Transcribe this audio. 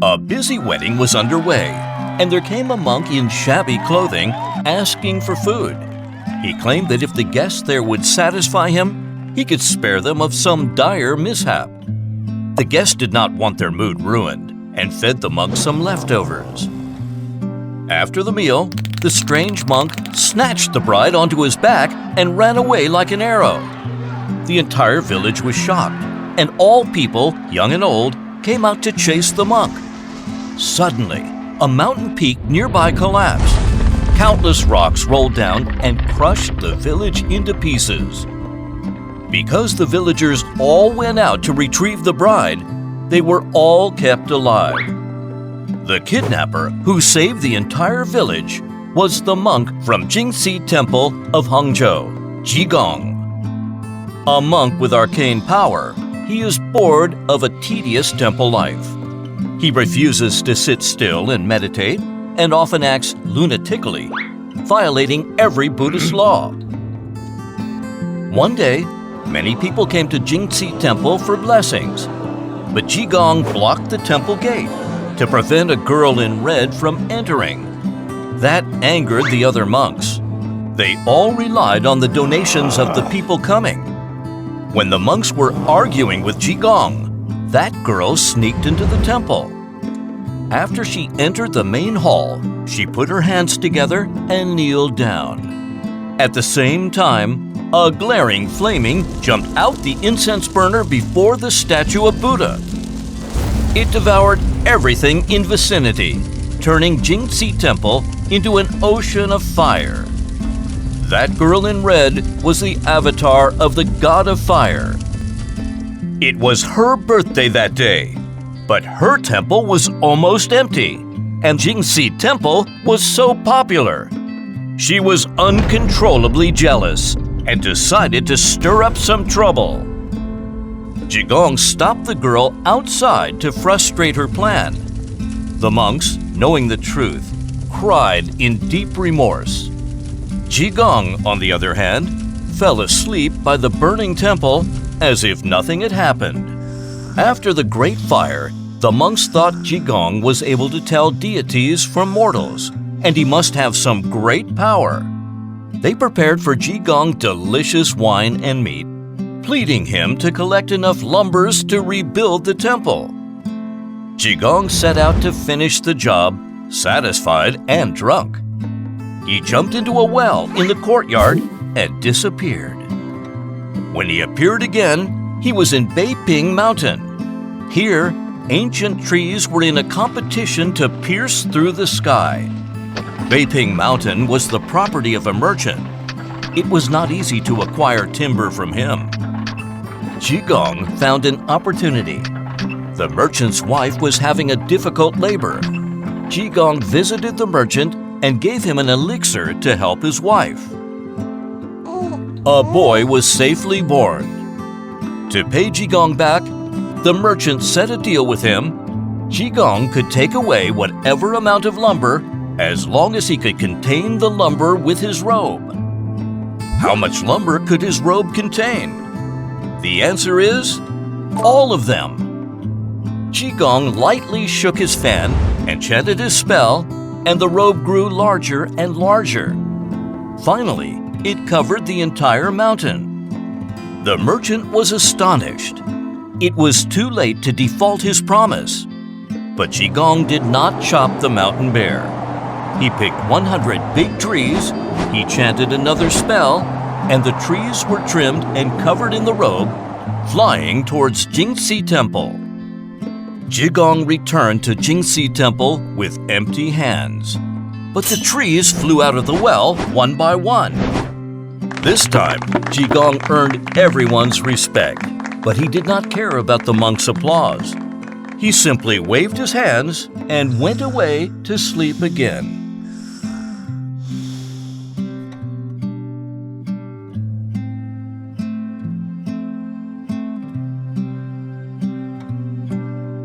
A busy wedding was underway, and there came a monk in shabby clothing asking for food. He claimed that if the guests there would satisfy him, he could spare them of some dire mishap. The guests did not want their mood ruined and fed the monk some leftovers. After the meal, the strange monk snatched the bride onto his back and ran away like an arrow. The entire village was shocked, and all people, young and old, came out to chase the monk. Suddenly, a mountain peak nearby collapsed. Countless rocks rolled down and crushed the village into pieces. Because the villagers all went out to retrieve the bride, they were all kept alive. The kidnapper who saved the entire village was the monk from Jingxi Temple of Hangzhou, Ji Gong. A monk with arcane power, he is bored of a tedious temple life. He refuses to sit still and meditate and often acts lunatically, violating every Buddhist law. One day, many people came to Jingxi Temple for blessings, but Ji Gong blocked the temple gate to prevent a girl in red from entering. That angered the other monks. They all relied on the donations of the people coming. When the monks were arguing with Ji Gong, that girl sneaked into the temple. After she entered the main hall, she put her hands together and kneeled down. At the same time, a glaring flaming jumped out the incense burner before the statue of Buddha. It devoured everything in vicinity, turning Jingxi Temple into an ocean of fire. That girl in red was the avatar of the god of fire. It was her birthday that day, but her temple was almost empty, and Jingxi Temple was so popular. She was uncontrollably jealous and decided to stir up some trouble. Ji Gong stopped the girl outside to frustrate her plan. The monks, knowing the truth, cried in deep remorse. Ji Gong, on the other hand, fell asleep by the burning temple as if nothing had happened. After the great fire, the monks thought Ji Gong was able to tell deities from mortals, and he must have some great power. They prepared for Ji Gong delicious wine and meat, pleading him to collect enough lumbers to rebuild the temple. Ji Gong set out to finish the job, satisfied and drunk. He jumped into a well in the courtyard and disappeared. When he appeared again, he was in Beiping Mountain. Here, ancient trees were in a competition to pierce through the sky. Beiping Mountain was the property of a merchant. It was not easy to acquire timber from him. Ji Gong found an opportunity. The merchant's wife was having a difficult labor. Ji Gong visited the merchant and gave him an elixir to help his wife. A boy was safely born. To pay Ji Gong back, the merchant set a deal with him. Ji Gong could take away whatever amount of lumber as long as he could contain the lumber with his robe. How much lumber could his robe contain? The answer is all of them. Ji Gong lightly shook his fan and chanted his spell, and the robe grew larger and larger. Finally, it covered the entire mountain. The merchant was astonished. It was too late to default his promise. But Ji Gong did not chop the mountain bare. He picked 100 big trees, he chanted another spell, and the trees were trimmed and covered in the robe, flying towards Jingxi Temple. Ji Gong returned to Jingxi Temple with empty hands. But the trees flew out of the well one by one. This time, Ji Gong earned everyone's respect, but he did not care about the monks' applause. He simply waved his hands and went away to sleep again.